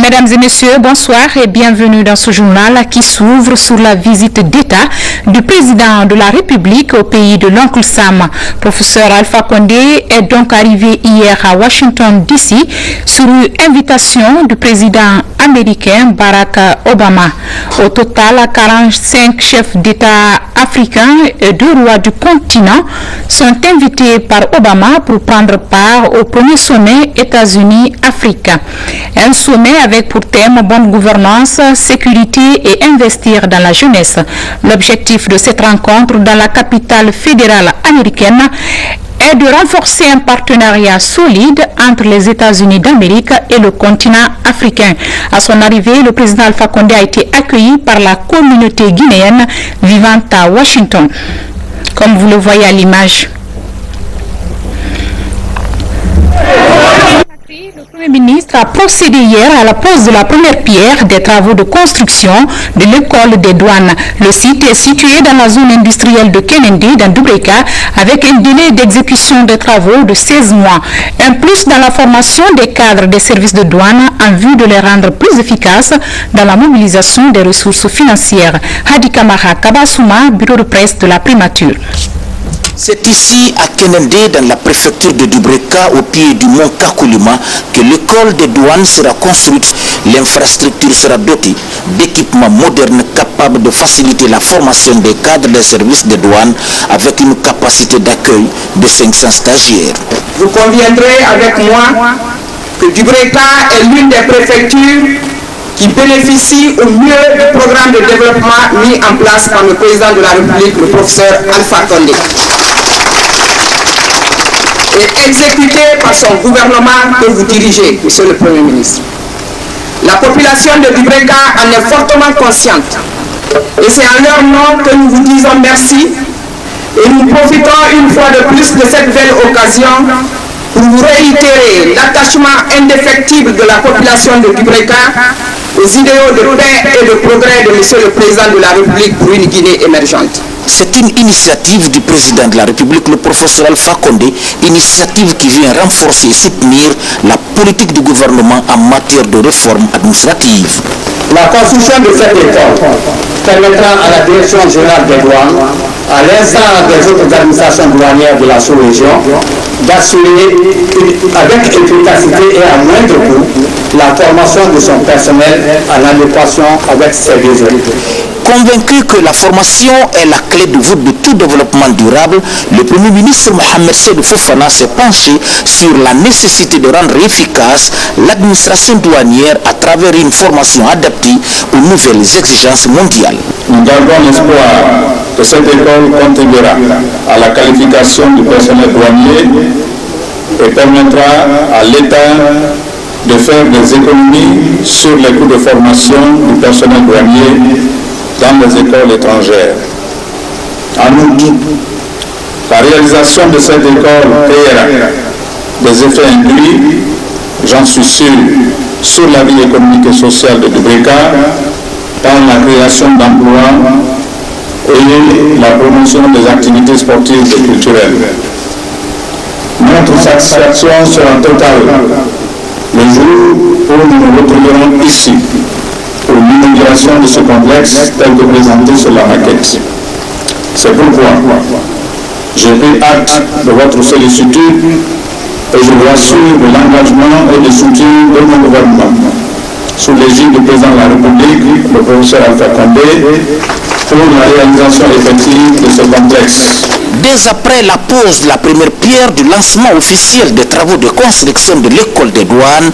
Mesdames et messieurs, bonsoir et bienvenue dans ce journal qui s'ouvre sur la visite d'État du président de la République au pays de l'Oncle Sam. Professeur Alpha Condé est donc arrivé hier à Washington DC sur invitation du président américain Barack Obama. Au total, 45 chefs d'État africains et 2 rois du continent sont invités par Obama pour prendre part au premier sommet États-Unis-Afrique. Un sommet avec pour thème bonne gouvernance, sécurité et investir dans la jeunesse. L'objectif de cette rencontre dans la capitale fédérale américaine est de renforcer un partenariat solide entre les États-Unis d'Amérique et le continent africain. À son arrivée, le président Alpha Condé a été accueilli par la communauté guinéenne vivant à Washington, comme vous le voyez à l'image. Le Premier ministre a procédé hier à la pose de la première pierre des travaux de construction de l'école des douanes. Le site est situé dans la zone industrielle de Kennedy, dans Dubreka, avec un délai d'exécution des travaux de 16 mois. Un plus dans la formation des cadres des services de douane en vue de les rendre plus efficaces dans la mobilisation des ressources financières. Hadi Kamara Kabasouma, bureau de presse de la primature. C'est ici, à Kennedy, dans la préfecture de Dubreka, au pied du mont Kakulima, que l'école des douanes sera construite. L'infrastructure sera dotée d'équipements modernes capables de faciliter la formation des cadres des services de douane avec une capacité d'accueil de 500 stagiaires. Vous conviendrez avec moi que Dubreka est l'une des préfectures qui bénéficie au mieux du programme de développement mis en place par le président de la République, le professeur Alpha Condé, et exécuté par son gouvernement que vous dirigez, monsieur le Premier ministre. La population de Dubreka en est fortement consciente, et c'est en leur nom que nous vous disons merci, et nous profitons une fois de plus de cette belle occasion pour vous réitérer l'attachement indéfectible de la population de Dubreka aux idéaux de paix et de progrès de monsieur le président de la République pour une Guinée émergente. C'est une initiative du président de la République, le professeur Alpha Condé, initiative qui vient renforcer et soutenir la politique du gouvernement en matière de réforme administrative. La construction de cette école permettra à la Direction générale des douanes, à l'instar des autres administrations douanières de la sous-région, d'assurer avec efficacité et à moindre coût la formation de son personnel en adéquation avec ses besoins. Convaincu que la formation est la clé de voûte de tout développement durable, le Premier ministre Mohamed Seydou Fofana s'est penché sur la nécessité de rendre efficace l'administration douanière à travers une formation adaptée aux nouvelles exigences mondiales. Nous gardons l'espoir que cette école contribuera à la qualification du personnel douanier et permettra à l'État de faire des économies sur les coûts de formation du personnel douanier dans les écoles étrangères. En outre, la réalisation de cette école créera des effets induits, j'en suis sûr, sur la vie économique et sociale de Dubreka par la création d'emplois et la promotion des activités sportives et culturelles. Notre satisfaction sera totale le jour où nous nous retrouverons ici pour l'inauguration de ce complexe tel que présenté sur la maquette. C'est pourquoi j'ai pris acte de votre sollicitude et je vous assure de l'engagement et du soutien de mon gouvernement sous l'égide du président de la République, le professeur Alpha Condé, pour la réalisation effective de ce complexe. Dès après la pose de la première pierre du lancement officiel des travaux de construction de l'école des douanes,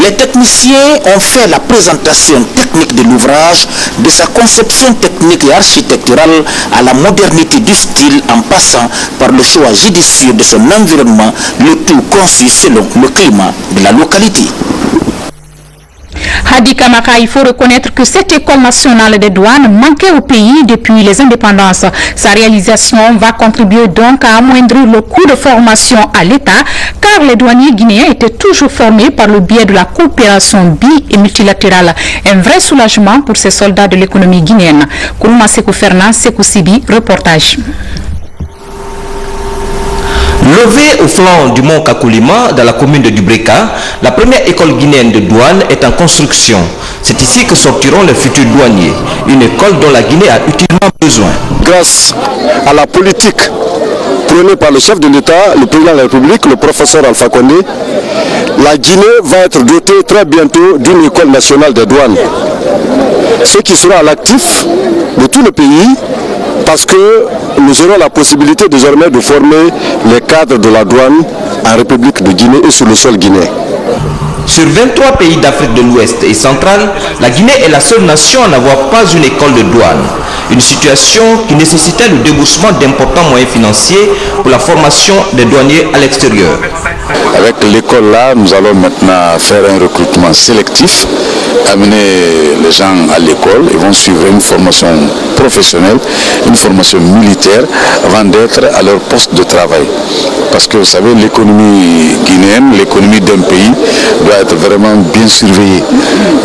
les techniciens ont fait la présentation technique de l'ouvrage, de sa conception technique et architecturale à la modernité du style en passant par le choix judicieux de son environnement, le tout conçu selon le climat de la localité. Hadi Kamara, il faut reconnaître que cette école nationale des douanes manquait au pays depuis les indépendances. Sa réalisation va contribuer donc à amoindrir le coût de formation à l'État, car les douaniers guinéens étaient toujours formés par le biais de la coopération bi- et multilatérale. Un vrai soulagement pour ces soldats de l'économie guinéenne. Kourouma Sekou Fernan, Sekou Sibi, reportage. Levée au flanc du mont Kakulima, dans la commune de Dubreka, la première école guinéenne de douane est en construction. C'est ici que sortiront les futurs douaniers, une école dont la Guinée a utilement besoin. Grâce à la politique prônée par le chef de l'État, le président de la République, le professeur Alpha Condé, la Guinée va être dotée très bientôt d'une école nationale des douanes. Ce qui sera à l'actif de tout le pays, parce que nous aurons la possibilité désormais de former les cadres de la douane en République de Guinée et sur le sol guinéen. Sur 23 pays d'Afrique de l'Ouest et centrale, la Guinée est la seule nation à n'avoir pas une école de douane. Une situation qui nécessitait le déboursement d'importants moyens financiers pour la formation des douaniers à l'extérieur. Avec l'école là, nous allons maintenant faire un recrutement sélectif, amener les gens à l'école, ils vont suivre une formation professionnelle, une formation militaire avant d'être à leur poste de travail. Parce que vous savez, l'économie guinéenne, l'économie d'un pays doit être vraiment bien surveillée.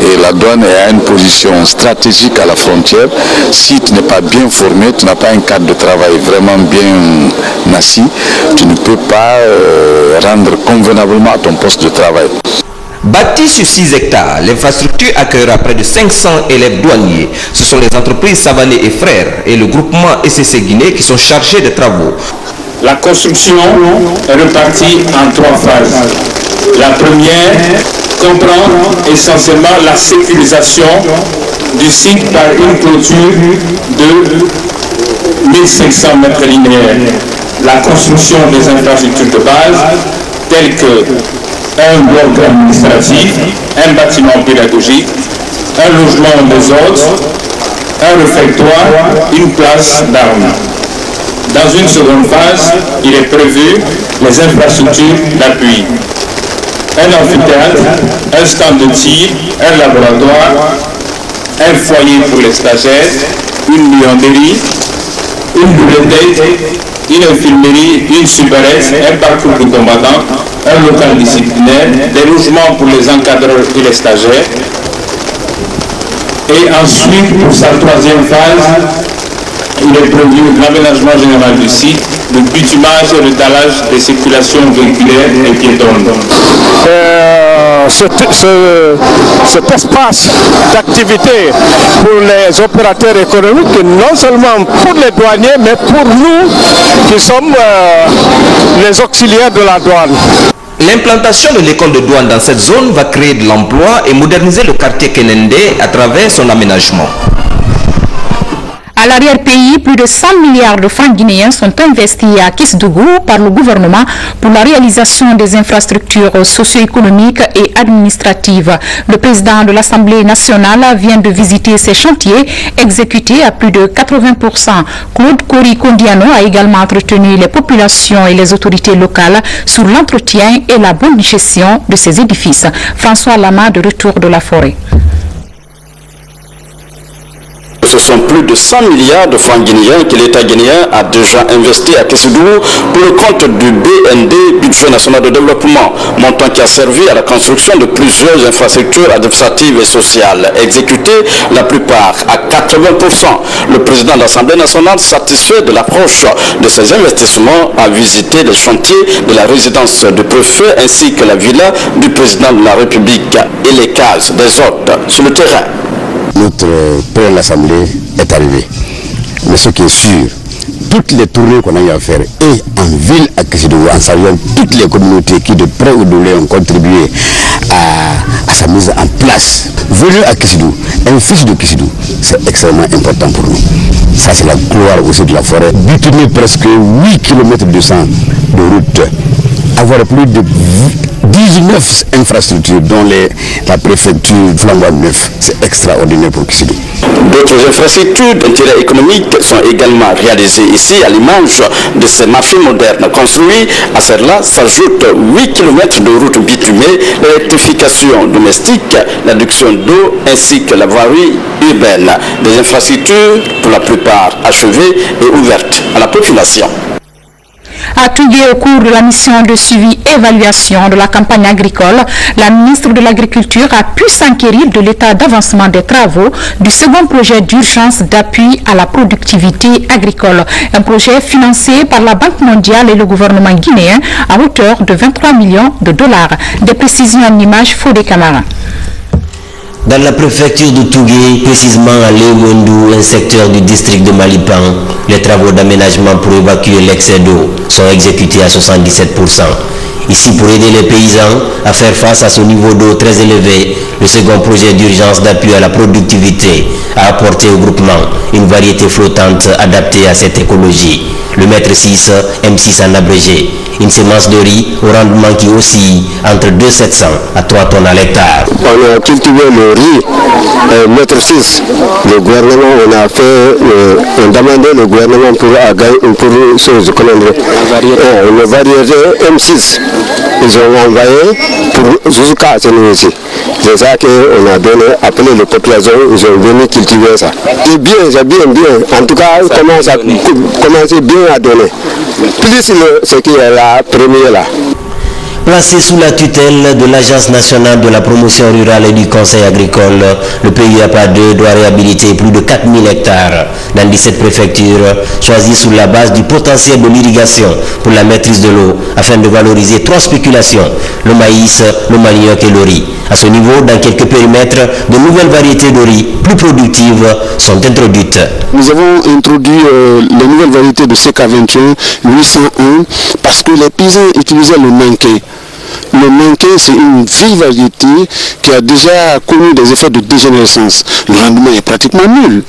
Et la douane est à une position stratégique à la frontière. Si tu n'es pas bien formé, tu n'as pas un cadre de travail vraiment bien assis, tu ne peux pas rendre convenablement à ton poste de travail. Bâtie sur 6 hectares, l'infrastructure accueillera près de 500 élèves douaniers. Ce sont les entreprises Savané et Frères et le groupement SCC Guinée qui sont chargés des travaux. La construction est répartie en 3 phases. La première comprend essentiellement la sécurisation du site par une clôture de 1500 mètres linéaires. La construction des infrastructures de base telles que un bloc administratif, un bâtiment pédagogique, un logement des autres, un réfectoire, une place d'armes. Dans une seconde phase, il est prévu les infrastructures d'appui. Un amphithéâtre, un stand de tir, un laboratoire, un foyer pour les stagiaires, une buanderie, une bibliothèque, une infirmerie, une supérette, un parcours de combattants, un local disciplinaire, des logements pour les encadreurs et les stagiaires. Et ensuite, pour sa troisième phase, il est prévu l'aménagement général du site, le bitumage et le dallage des circulations véhiculaires et piétonnes. Cet espace d'activité pour les opérateurs économiques, non seulement pour les douaniers, mais pour nous qui sommes les auxiliaires de la douane. L'implantation de l'école de douane dans cette zone va créer de l'emploi et moderniser le quartier Kenende à travers son aménagement. À l'arrière-pays, plus de 100 milliards de francs guinéens sont investis à Kisdougou par le gouvernement pour la réalisation des infrastructures socio-économiques et administratives. Le président de l'Assemblée nationale vient de visiter ces chantiers exécutés à plus de 80%. Claude Kori-Kondiano a également entretenu les populations et les autorités locales sur l'entretien et la bonne gestion de ces édifices. François Lama de retour de la forêt. Ce sont plus de 100 milliards de francs guinéens que l'État guinéen a déjà investi à Kisdougou pour le compte du BND, Budget national de développement, montant qui a servi à la construction de plusieurs infrastructures administratives et sociales, exécutées la plupart à 80%. Le président de l'Assemblée nationale, satisfait de l'approche de ces investissements, a visité les chantiers de la résidence du préfet ainsi que la villa du président de la République et les cases des hôtes sur le terrain. Notre président de l'Assemblée est arrivé. Mais ce qui est sûr, toutes les tournées qu'on a eu à faire, et en ville à Kisdougou, en saluant toutes les communautés qui de près ou de loin ont contribué à sa mise en place. Venu à Kisdougou, un fils de Kisdougou, c'est extrêmement important pour nous. Ça, c'est la gloire aussi de la forêt. Bitumer presque 8 km de route, avoir plus de 19 infrastructures, dont la préfecture flambant neuf, c'est extraordinaire pour Kisdougou. D'autres infrastructures d'intérêt économique sont également réalisées ici à l'image de ces machines modernes construites. À cela s'ajoutent 8 km de routes bitumées, l'électrification domestique, l'adduction d'eau ainsi que la voirie urbaine. Des infrastructures pour la plupart achevées et ouvertes à la population. À Tougué, au cours de la mission de suivi-évaluation de la campagne agricole, la ministre de l'Agriculture a pu s'enquérir de l'état d'avancement des travaux du second projet d'urgence d'appui à la productivité agricole. Un projet financé par la Banque mondiale et le gouvernement guinéen à hauteur de 23 millions de dollars. Des précisions en images, Fodé Camara. Dans la préfecture de Tougué, précisément à Léwendou, un secteur du district de Malipan, les travaux d'aménagement pour évacuer l'excès d'eau sont exécutés à 77%. Ici, pour aider les paysans à faire face à ce niveau d'eau très élevé, le second projet d'urgence d'appui à la productivité a apporté au groupement une variété flottante adaptée à cette écologie. Le mètre 6, M6 en abrégé, une semence de riz au rendement qui oscille entre 2,700 à 3 tonnes à l'hectare. On a cultivé le riz, mètre 6. Le gouvernement, on a demandé le gouvernement pour une variété M6. Ils ont envoyé jusqu'à Sénégal. C'est ça qu'on a donné, appelé les populations, ils ont venu cultiver ça. Et bien, c'est bien. En tout cas, ça commence bien à donner. Plus ce qui est la première là. Placé sous la tutelle de l'Agence nationale de la promotion rurale et du conseil agricole, le PUAPA 2 doit réhabiliter plus de 4000 hectares dans 17 préfectures, choisies sur la base du potentiel de l'irrigation pour la maîtrise de l'eau, afin de valoriser 3 spéculations, le maïs, le manioc et le riz. À ce niveau, dans quelques périmètres, de nouvelles variétés de riz plus productives sont introduites. Nous avons introduit les nouvelles variétés de CK21, 801, parce que les paysans utilisaient le manqué. Le manqué, c'est une vieille variété qui a déjà connu des effets de dégénérescence. Le rendement est pratiquement nul.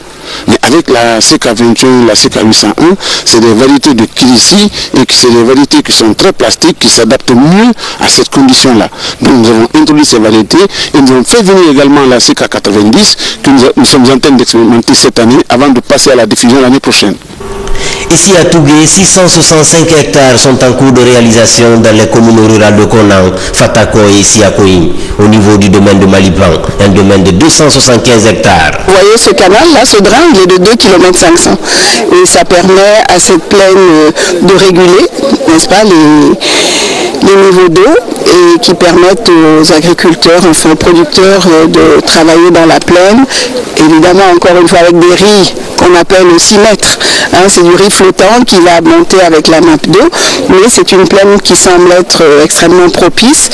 Mais avec la CK21, la CK801, c'est des variétés de Kilisi et c'est des variétés qui sont très plastiques, qui s'adaptent mieux à cette condition-là. Donc nous avons introduit ces variétés et nous avons fait venir également la CK90 que nous sommes en train d'expérimenter cette année avant de passer à la diffusion l'année prochaine. Ici à Tougué, 665 hectares sont en cours de réalisation dans les communes rurales de Konan, Fatako et Siakoï, au niveau du domaine de Malipan, un domaine de 275 hectares. Vous voyez ce canal là, ce drain, il est de 2,5 km et ça permet à cette plaine de réguler, n'est-ce pas, les niveaux d'eau et qui permettent aux agriculteurs, enfin aux producteurs de travailler dans la plaine, évidemment encore une fois avec des riz qu'on appelle aussi mètres. C'est du riz flottant qui va monter avec la nappe d'eau, mais c'est une plaine qui semble être extrêmement propice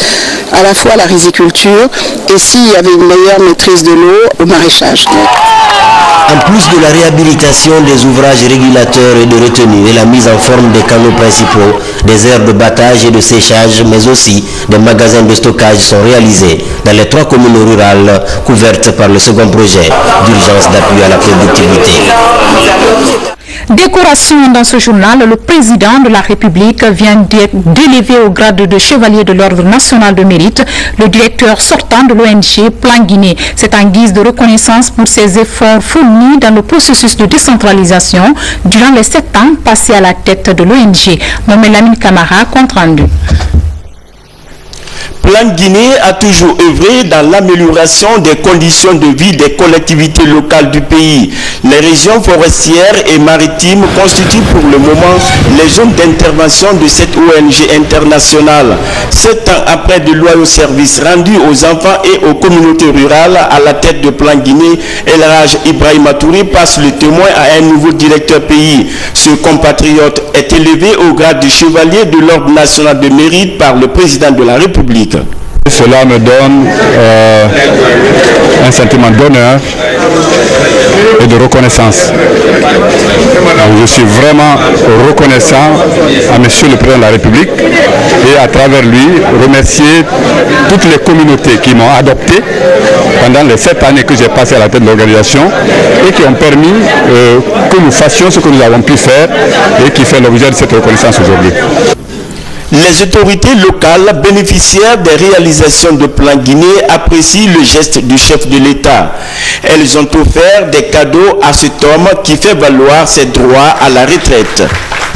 à la fois à la riziculture et s'il y avait une meilleure maîtrise de l'eau au maraîchage. En plus de la réhabilitation des ouvrages régulateurs et de retenue et la mise en forme des canaux principaux, des aires de battage et de séchage, mais aussi des magasins de stockage sont réalisés dans les 3 communes rurales couvertes par le second projet d'urgence d'appui à la productivité. Décoration dans ce journal, le président de la République vient d'élever au grade de chevalier de l'Ordre national de mérite le directeur sortant de l'ONG Plan Guinée. C'est en guise de reconnaissance pour ses efforts fournis dans le processus de décentralisation durant les 7 ans passés à la tête de l'ONG. Mohamed Lamine Camara, compte rendu. Plan Guinée a toujours œuvré dans l'amélioration des conditions de vie des collectivités locales du pays. Les régions forestières et maritimes constituent pour le moment les zones d'intervention de cette ONG internationale. 7 ans après de loyaux services rendus aux enfants et aux communautés rurales à la tête de Plan Guinée, El Hadj Ibrahima Touré passe le témoin à un nouveau directeur pays. Ce compatriote est élevé au grade de chevalier de l'Ordre national de mérite par le président de la République. Cela me donne un sentiment d'honneur et de reconnaissance. Je suis vraiment reconnaissant à Monsieur le Président de la République et à travers lui remercier toutes les communautés qui m'ont adopté pendant les 7 années que j'ai passé à la tête de l'organisation et qui ont permis que nous fassions ce que nous avons pu faire et qui fait l'objet de cette reconnaissance aujourd'hui. Les autorités locales bénéficiaires des réalisations de Plan Guinée apprécient le geste du chef de l'État. Elles ont offert des cadeaux à cet homme qui fait valoir ses droits à la retraite.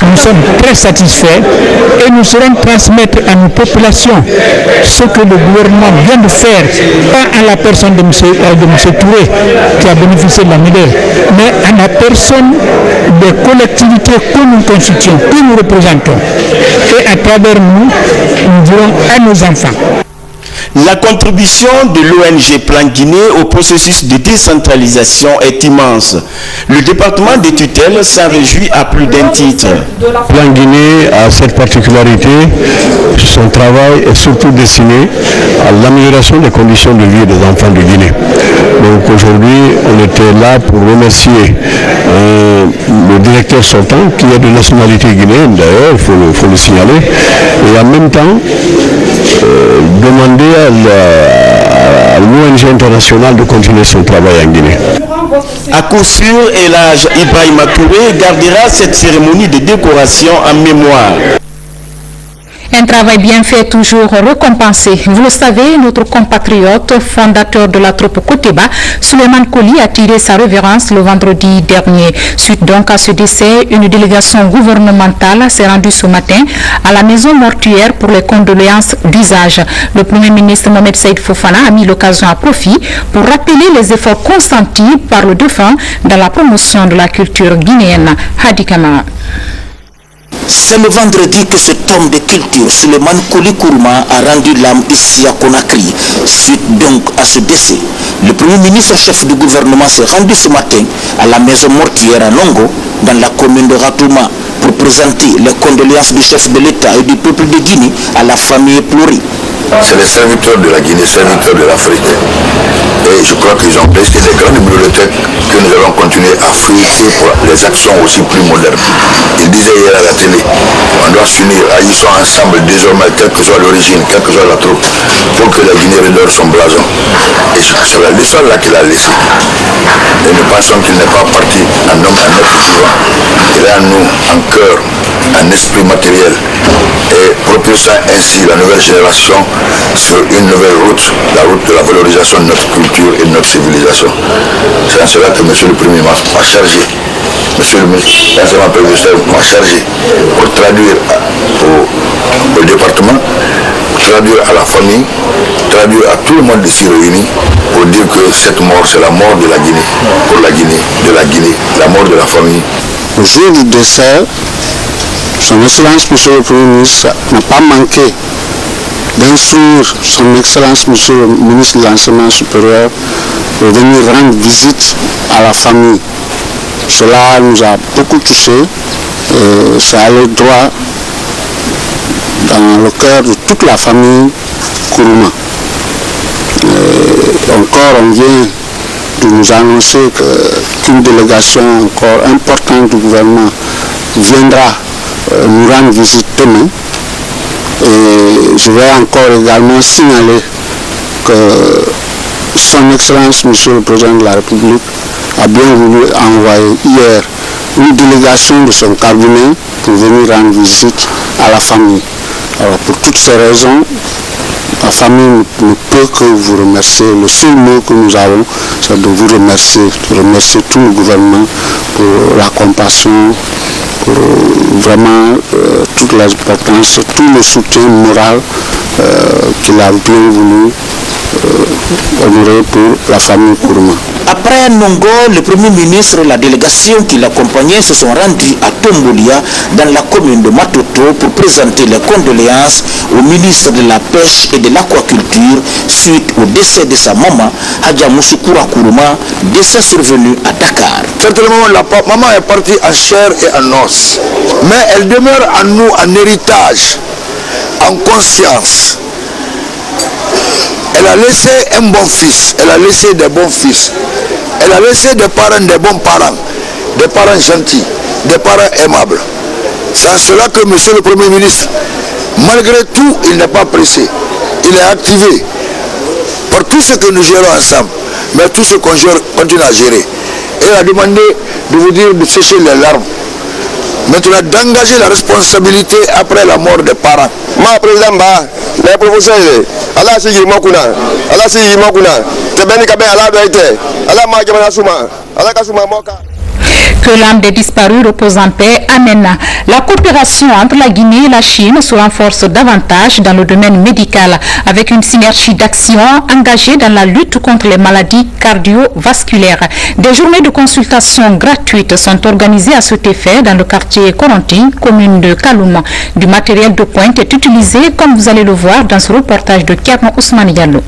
Nous sommes très satisfaits et nous serons transmettre à nos populations ce que le gouvernement vient de faire, pas à la personne de M. Touré qui a bénéficié de la médaille, mais à la personne des collectivités que nous constituons, que nous représentons. Et à travers nous, nous dirons à nos enfants. La contribution de l'ONG Plan Guinée au processus de décentralisation est immense. Le département des tutelles s'en réjouit à plus d'un titre. Plan Guinée a cette particularité, son travail est surtout destiné à l'amélioration des conditions de vie des enfants de Guinée. Donc aujourd'hui, on était là pour remercier le directeur sortant, qui est de nationalité guinéenne d'ailleurs, il faut le signaler, et en même temps demander à l'ONG internationale de continuer son travail en Guinée. À coup sûr, Elhadj Ibrahima Touré gardera cette cérémonie de décoration en mémoire. Un travail bien fait, toujours récompensé. Vous le savez, notre compatriote, fondateur de la troupe Koteba, Souleymane Koli, a tiré sa révérence le vendredi dernier. Suite donc à ce décès, une délégation gouvernementale s'est rendue ce matin à la maison mortuaire pour les condoléances d'usage. Le Premier ministre Mohamed Saïd Fofana a mis l'occasion à profit pour rappeler les efforts consentis par le défunt dans la promotion de la culture guinéenne. Hadi Kamara. C'est le vendredi que cet homme de culture, Souleymane Koli Kourouma, a rendu l'âme ici à Conakry. Suite donc à ce décès, le Premier ministre chef du gouvernement s'est rendu ce matin à la maison mortuaire à Longo, dans la commune de Ratouma, pour présenter les condoléances du chef de l'État et du peuple de Guinée à la famille éplorée. C'est les serviteurs de la Guinée, serviteurs de l'Afrique. Et je crois qu'ils ont laissé des grandes bibliothèques que nous allons continuer à feuilleter pour les actions aussi plus modernes. Il disait hier à la télé, on doit s'unir, agissons ensemble désormais, quelle que soit l'origine, quelle que soit la troupe, pour que la Guinée redore son blason. Et c'est la leçon là qu'il a laissée. Et nous pensons qu'il n'est pas parti en homme, un être vivant. Il est en nous, en cœur, en esprit matériel, et propulsant ainsi la nouvelle génération sur une nouvelle route, la route de la valorisation de notre culture et de notre civilisation. C'est en cela que M. le Premier m'a chargé, M. le ministre m'a chargé pour traduire au département, traduire à la famille, traduire à tout le monde ici réuni, pour dire que cette mort, c'est la mort de la Guinée, pour la Guinée, de la Guinée, la mort de la famille. Au jour du décès, son Excellence, M. le Premier ministre, n'a pas manqué d'instruire son Excellence, M. le ministre de l'Enseignement supérieur, de venir rendre visite à la famille. Cela nous a beaucoup touchés et c'est allé droit dans le cœur de toute la famille Kourouma. Encore, on vient de nous annoncer qu'une délégation encore importante du gouvernement viendra nous rendre visite demain. Et je vais encore également signaler que son Excellence, Monsieur le Président de la République, a bien voulu envoyer hier une délégation de son cabinet pour venir rendre visite à la famille. Alors pour toutes ces raisons, la famille ne peut que vous remercier. Le seul mot que nous avons, c'est de vous remercier, de remercier tout le gouvernement pour la compassion, pour vraiment toute l'importance, tout le soutien moral qu'il a bien voulu honorer pour la famille Kourouma. Après Nongo, le Premier ministre et la délégation qui l'accompagnait se sont rendus à Tombolia, dans la commune de Matoto, pour présenter les condoléances au ministre de la Pêche et de l'Aquaculture suite au décès de sa maman, Hadja Moussoukura Kourouma, décès survenu à Dakar. Certainement, la maman est partie en chair et en os, mais elle demeure en nous en héritage, en conscience. Elle a laissé un bon fils, elle a laissé des bons fils, elle a laissé des bons parents gentils, des parents aimables. C'est en cela que M. le Premier ministre, malgré tout, il n'est pas pressé. Il est activé par tout ce que nous gérons ensemble, mais tout ce qu'on continue à gérer. Il a demandé de vous dire de sécher les larmes maintenant d'engager la responsabilité après la mort des parents. Ma président Ba, les professeurs, Allah si yimakuna, Allah si yimakuna, tebeni kabe Allah doite, Allah ma jamana suma, Allah kasuma moka. Que l'âme des disparus repose en paix. Amen. La coopération entre la Guinée et la Chine se renforce davantage dans le domaine médical avec une synergie d'action engagée dans la lutte contre les maladies cardiovasculaires. Des journées de consultation gratuites sont organisées à cet effet dans le quartier Koronti, commune de Kaloum. Du matériel de pointe est utilisé, comme vous allez le voir dans ce reportage de Kermo Ousmane Diallo.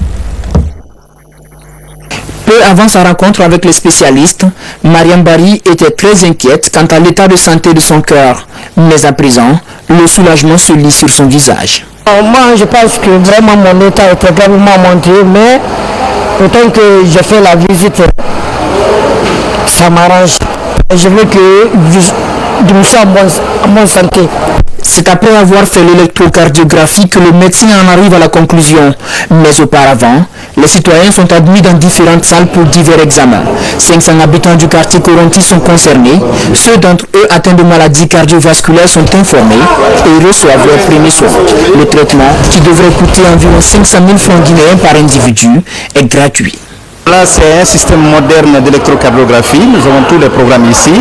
Peu avant sa rencontre avec les spécialistes, Mariam Bari était très inquiète quant à l'état de santé de son cœur. Mais à présent, le soulagement se lit sur son visage. Moi, je pense que vraiment mon état était probablement monté, mais autant que je fais la visite, ça m'arrange. Je veux que je me sens en bonne santé. C'est après avoir fait l'électrocardiographie que le médecin en arrive à la conclusion. Mais auparavant, les citoyens sont admis dans différentes salles pour divers examens. 500 habitants du quartier Koronti sont concernés. Ceux d'entre eux atteints de maladies cardiovasculaires sont informés et reçoivent leurs premiers soins. Le traitement, qui devrait coûter environ 500 000 francs guinéens par individu, est gratuit. Là, c'est un système moderne d'électrocardiographie. Nous avons tous les programmes ici.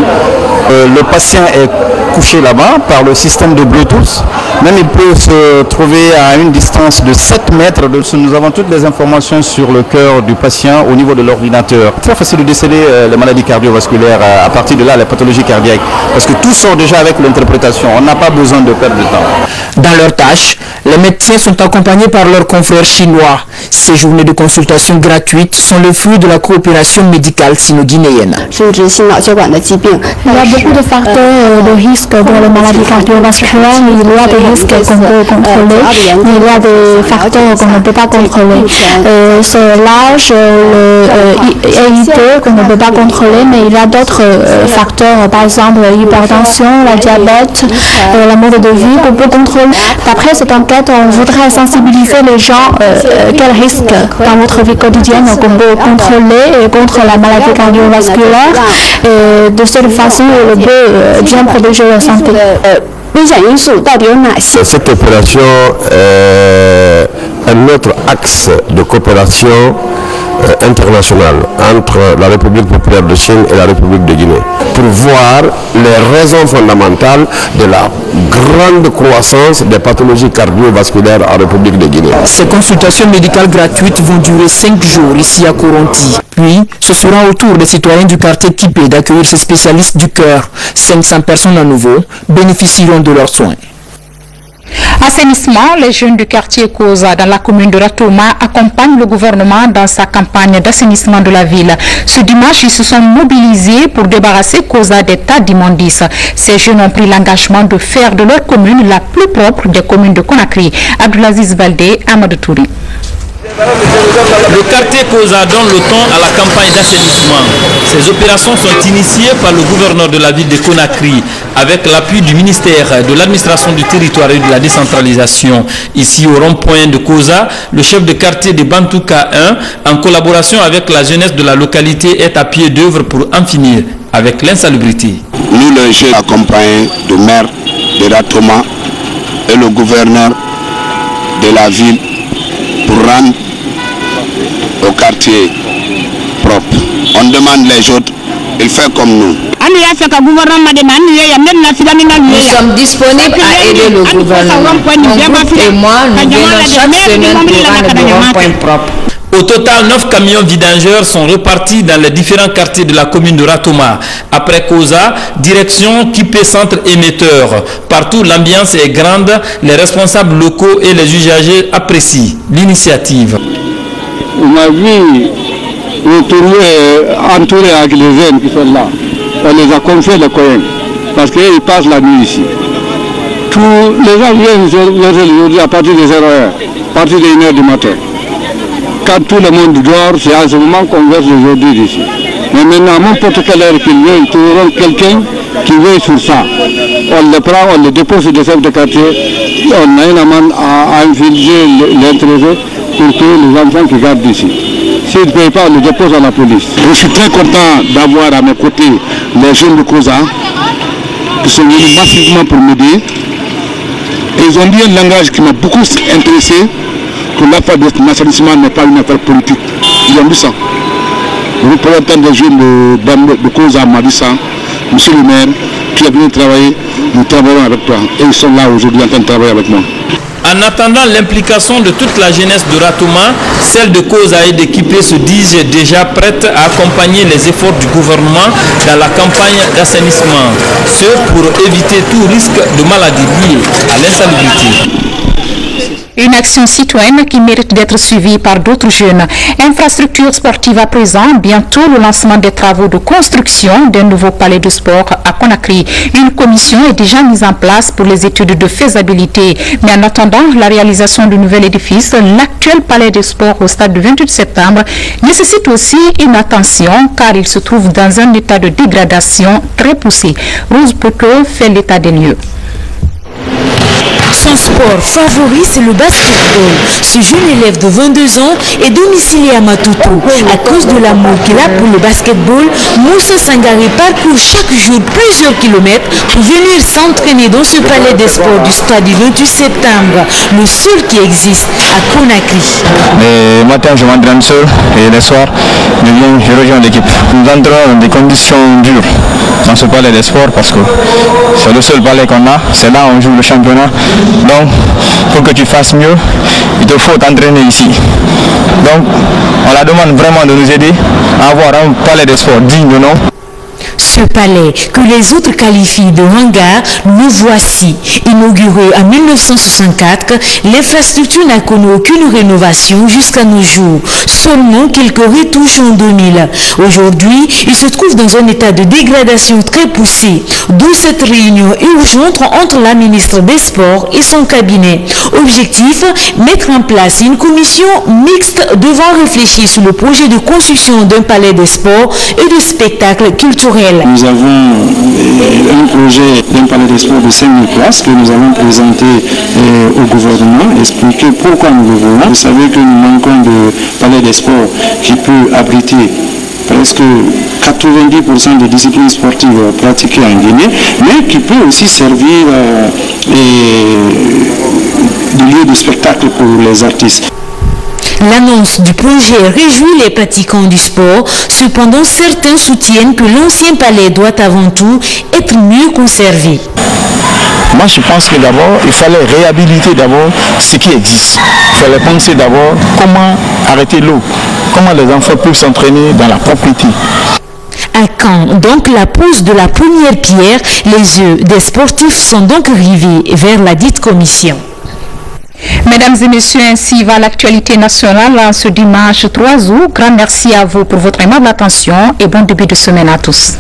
Le patient est couché là-bas par le système de Bluetooth. Même il peut se trouver à une distance de 7 mètres. Nous avons toutes les informations sur le cœur du patient au niveau de l'ordinateur. C'est très facile de déceler les maladies cardiovasculaires, à partir de là, les pathologies cardiaques. Parce que tout sort déjà avec l'interprétation. On n'a pas besoin de perdre de temps. Dans leurs tâches, les médecins sont accompagnés par leurs confrères chinois. Ces journées de consultation gratuites sont le fruit de la coopération médicale sino-guinéenne. Il y a beaucoup de facteurs de risque pour les maladies cardiovasculaires. Il y a des risques qu'on peut contrôler, mais il y a des facteurs qu'on ne peut pas contrôler. C'est l'âge, l'hérédité qu'on ne peut pas contrôler, mais il y a d'autres facteurs, par exemple l'hypertension, la diabète, la mode de vie qu'on peut contrôler. D'après cette enquête, on voudrait sensibiliser les gens quels risques dans votre vie quotidienne qu'on peut contrôler contre la maladie cardiovasculaire. Et de cette façon, on peut bien protéger la santé. Cette opération est un autre axe de coopération internationale entre la République populaire de Chine et la République de Guinée pour voir les raisons fondamentales de la grande croissance des pathologies cardiovasculaires en République de Guinée. Ces consultations médicales gratuites vont durer 5 jours ici à Koronti. Puis, ce sera au tour des citoyens du quartier Kipé d'accueillir ces spécialistes du cœur. 500 personnes à nouveau bénéficieront de leurs soins. Assainissement, les jeunes du quartier Koza dans la commune de Ratoma accompagnent le gouvernement dans sa campagne d'assainissement de la ville. Ce dimanche, ils se sont mobilisés pour débarrasser Koza des tas d'immondices. Ces jeunes ont pris l'engagement de faire de leur commune la plus propre des communes de Conakry. Abdulaziz Baldé, Amadou Touri. Le quartier Koza donne le ton à la campagne d'assainissement. Ces opérations sont initiées par le gouverneur de la ville de Conakry avec l'appui du ministère de l'administration du territoire et de la décentralisation. Ici au rond-point de Koza, le chef de quartier de Bantouka 1, en collaboration avec la jeunesse de la localité, est à pied d'œuvre pour en finir avec l'insalubrité. Nous, les jeunes, accompagnés du maire de Ratoma et le gouverneur de la ville pour rendre au quartier propre. On demande les autres, ils font comme nous. Nous sommes disponibles à aider le gouvernement. Mon groupe et moi, nous venons chaque semaine pour rendre le rond-point propre. Au total, 9 camions vidangeurs sont repartis dans les différents quartiers de la commune de Ratoma. Après Koza, direction Kipé centre émetteur. Partout, l'ambiance est grande. Les responsables locaux et les usagers apprécient l'initiative. On a vu entouré avec les jeunes qui sont là. On les a confiés le Cohen parce qu'ils passent la nuit ici. Tous les gens viennent aujourd'hui à partir de 0h, à partir de 1h du matin. Quand tout le monde dort, c'est à ce moment qu'on verse aujourd'hui d'ici. Mais maintenant, n'importe quelle heure qu'ils viennent, ils trouveront quelqu'un qui veille sur ça. On le prend, on le dépose sur le chef de quartier, on a une amende à infliger l'intérêt pour tous les enfants qui gardent ici. S'ils ne payent pas, on le dépose à la police. Je suis très content d'avoir à mes côtés les jeunes de Koza qui sont venus massivement pour m'aider. Et ils ont dit un langage qui m'a beaucoup intéressé, que l'affaire de l'assainissement n'est pas une affaire politique. Ils ont dit ça. Le représentant des jeunes de Koza m'a dit ça. Monsieur le maire, tu es venu travailler, nous travaillons avec toi. Et ils sont là aujourd'hui en train de travailler avec moi. En attendant l'implication de toute la jeunesse de Ratouma, celle de Koza et d'Équipé se disent déjà prêtes à accompagner les efforts du gouvernement dans la campagne d'assainissement. Ce pour éviter tout risque de maladie liée à l'insalubrité. Une action citoyenne qui mérite d'être suivie par d'autres jeunes. Infrastructure sportive à présent, bientôt le lancement des travaux de construction d'un nouveau palais de sport à Conakry. Une commission est déjà mise en place pour les études de faisabilité. Mais en attendant la réalisation du nouvel édifice, l'actuel palais de sport au stade du 28 septembre nécessite aussi une attention car il se trouve dans un état de dégradation très poussé. Rose Poto fait l'état des lieux. Son sport favori, c'est le basketball. Ce jeune élève de 22 ans est domicilié à Matuto. À cause de l'amour qu'il a pour le basketball, Moussa Sangari parcourt chaque jour plusieurs kilomètres pour venir s'entraîner dans ce palais des sports du stade du 28 septembre, le seul qui existe à Conakry. Les matins, je m'entraîne seul et les soirs, je rejoins l'équipe. Nous entrons dans des conditions dures dans ce palais des sports parce que c'est le seul palais qu'on a. C'est là où on joue le championnat. Donc, pour que tu fasses mieux, il te faut t'entraîner ici. Donc, on la demande vraiment de nous aider à avoir un palais de sport digne de nom. Ce palais, que les autres qualifient de hangar, le voici. Inauguré en 1964, l'infrastructure n'a connu aucune rénovation jusqu'à nos jours, seulement quelques retouches en 2000. Aujourd'hui, il se trouve dans un état de dégradation très poussé, d'où cette réunion urgente entre la ministre des Sports et son cabinet. Objectif, mettre en place une commission mixte devant réfléchir sur le projet de construction d'un palais de sport et de spectacles culturels. Nous avons un projet d'un palais de sport de 5000 places que nous avons présenté au gouvernement, expliquer pourquoi nous le voulons. Vous savez que nous manquons de palais de sport qui peut abriter presque 90% des disciplines sportives pratiquées en Guinée, mais qui peut aussi servir de lieu de spectacle pour les artistes. L'annonce du projet réjouit les pratiquants du sport. Cependant, certains soutiennent que l'ancien palais doit avant tout être mieux conservé. Moi, je pense que d'abord, il fallait réhabiliter d'abord ce qui existe. Il fallait penser d'abord comment arrêter l'eau, comment les enfants peuvent s'entraîner dans la propriété. À Caen, donc la pose de la première pierre, les yeux des sportifs sont donc rivés vers la dite commission. Mesdames et messieurs, ainsi va l'actualité nationale en ce dimanche 3 août. Grand merci à vous pour votre aimable attention et bon début de semaine à tous.